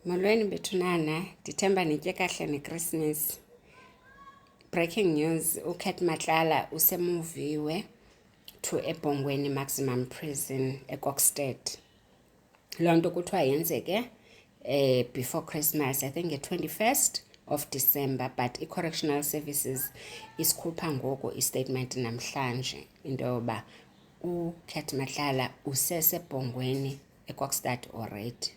Molweni bethunana, ndithemba nitye kahle neChristmas. Breaking news, uKat Matlala usemuviwe to eBhongweni Maximum Prison eKokstad. Loo nto kuthiwa yenzeke before Christmas, I think nge-21st of December, but i-Correctional Services isikhupha ngoku istatement namhlanje into yoba uKat Matlala usesebhongweni eKokstad already.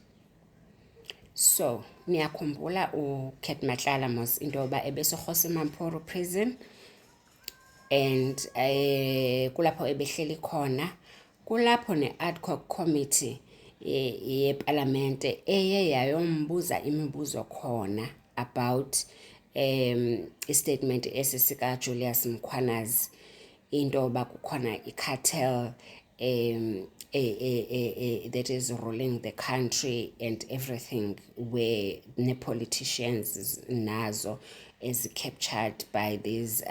So, niyakhumbula uKat Matlala mos into yoba ebeseGosimamphoro prison and kulapho ebehleli khona, kulapho ne-ad hoc committee yepalamente eye yayombuza imibuzo khona about istatement esisika Julius Mkhwanazi into yoba kukhona i-cartel that is ruling the country and everything, where the politicians nazo is captured by these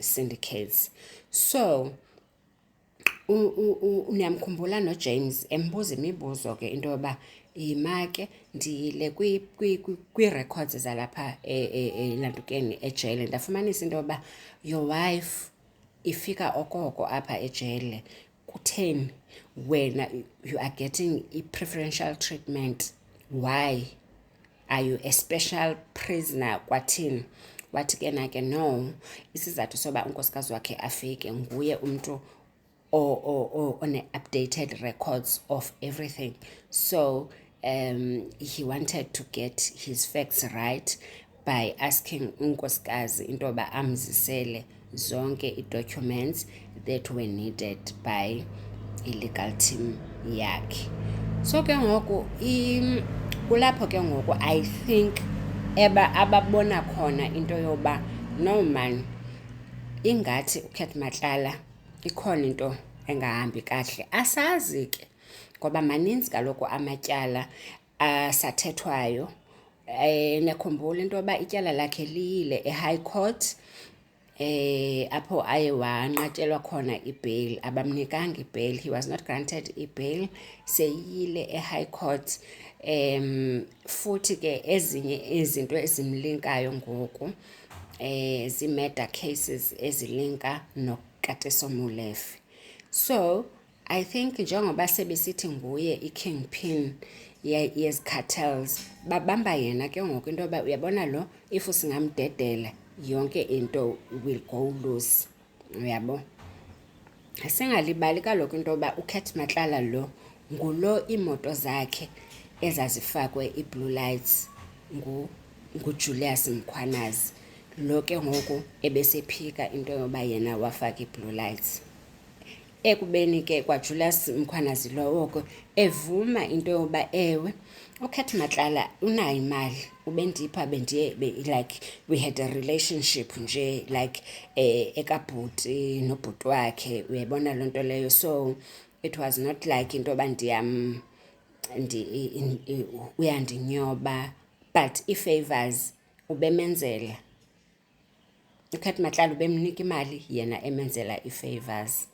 syndicates. So uniyamkhumbula noJames embuza imibuzo ke into yoba imake ndiyile kwi-records zalapha elantukeni ejele ndafumanisa into yoba your wife ifika okoko apha ejele. Kutheni wena you are getting i-preferential treatment? Why are you a special prisoner? Kwathini? Wathi ke nake no, isizathu soba unkosikazi wakhe afike nguye umntu one-updated records of everything. So he wanted to get his facts right by asking unkosikazi into yoba amzisele zonke i-documents that were needed by i-legal team yakhe. So ke ngoku kulapho ke ngoku I think ababona khona into yoba no man, ingathi uKat Matlala ikhona into engahambi kahle. Asazi ke ngoba maninzi kaloku amatyala asathethwayo. Nekhumbula into yoba ityala lakhe liyile eHigh Court apho aye wanqatyelwa khona ibail, abamnikanga ibail, he was not granted ibail, seyile eHigh Court. Futhi ke ezinye izinto ezimlinkayo ngoku zi-murder cases ezilinka noKateso Molefe. So I think njengoba sebesithi nguye i-kingpin yes cartels, babamba yena ke ngoku into yoba uyabona lo, if singamdedela yonke into will go loose, uyabo. Singalibali kaloku into yoba uKat Matlala lo ngulo imoto zakhe ezazifakwe i-blue lights nguJulius Mkhwanazi, lo ke ngoku ebesephika into yoba yena wafaka i-blue lights. Ekubeni ke kwaJulius Mkhwanazi lowo ke evuma into yoba ewe uKat Matlala unayo imali, ubendipha bendiye like we had a relationship nje like ekabhuti nobhuti wakhe, uyayibona loo nto leyo. So it was not like into yoba uyandinyoba, but i-favors ubemenzela. uKat Matlala ubemnika imali, yena emenzela i-favors.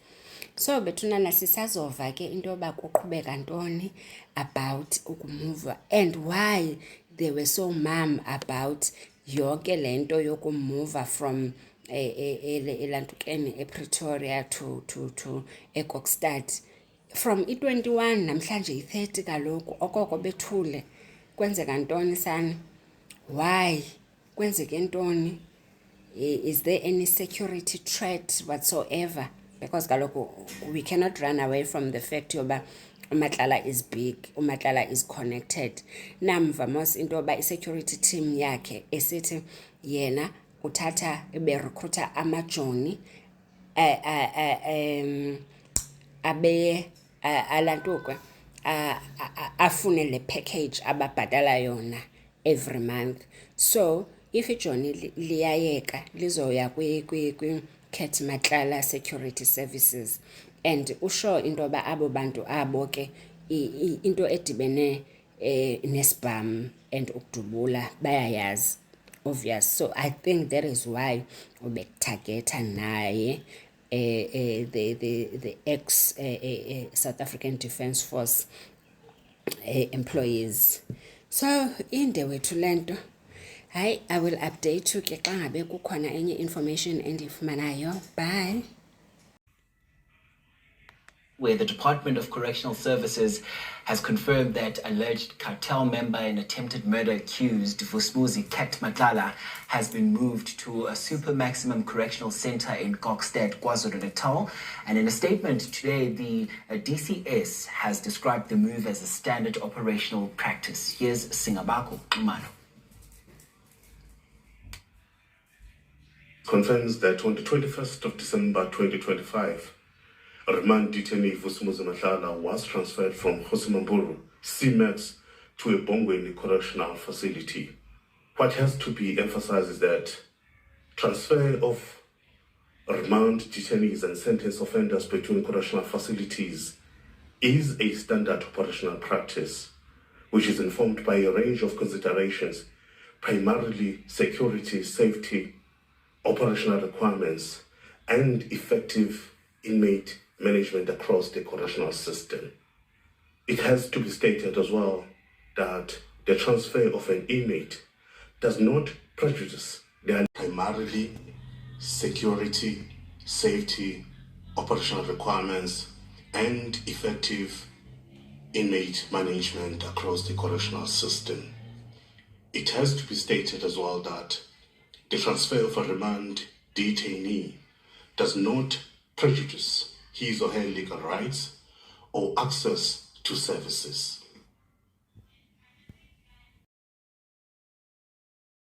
So bethunana sisazova ke into yoba kuqhubeka ntoni about ukumuva and why they were so mum about yonke lento yokumuva from elantukeni ePretoria to eKokstad from i-21 namhlanje i-30 kaloku okoko bethule. Kwenzeka ntoni sana? Why? Kwenzeke ntoni? Is there any security threat whatsoever? Because kaloku we cannot run away from the fact yoba uMatlala is big, uMatlala is connected. Namva mos into yoba i-security team yakhe esithi yena uthatha berecruiter amajoni abe alantukwe afune le package ababhatala yona every month. So if ijoni liyayeka lizoya kwi-Kat Matlala Security Services and usho into yoba abo bantu abo ke into edibene nesibham and ukudubula bayayazi, obvious. So I think that is why ubekutargeta naye the ex South African Defence Force employees. So inde wethu lento. Hayi, I will update you ke xa ngabe kukhona enye information endiyifumanayo. Bye. Where the Department of Correctional Services has confirmed that alleged cartel member and attempted murder accused Vusmuzi Kat Matlala has been moved to a super maximum correctional center in Kokstad, KwaZulu-Natal. And in a statement today, the DCS has described the move as a standard operational practice. Here's Singabako Umano. Confirms that on the 21st of December 2025, remand detainee Vusmuzi Matlala was transferred from Hosimamburu, CMAX, to a Bongweni correctional facility. What has to be emphasized is that transfer of remand detainees and sentenced offenders between correctional facilities is a standard operational practice, which is informed by a range of considerations, primarily security, safety, operational requirements, and effective inmate management across the correctional system. It has to be stated as well that the transfer of an inmate does not prejudice their primarily security, safety, operational requirements, and effective inmate management across the correctional system. It has to be stated as well that the transfer of a remand detainee does not prejudice his or her legal rights or access to services.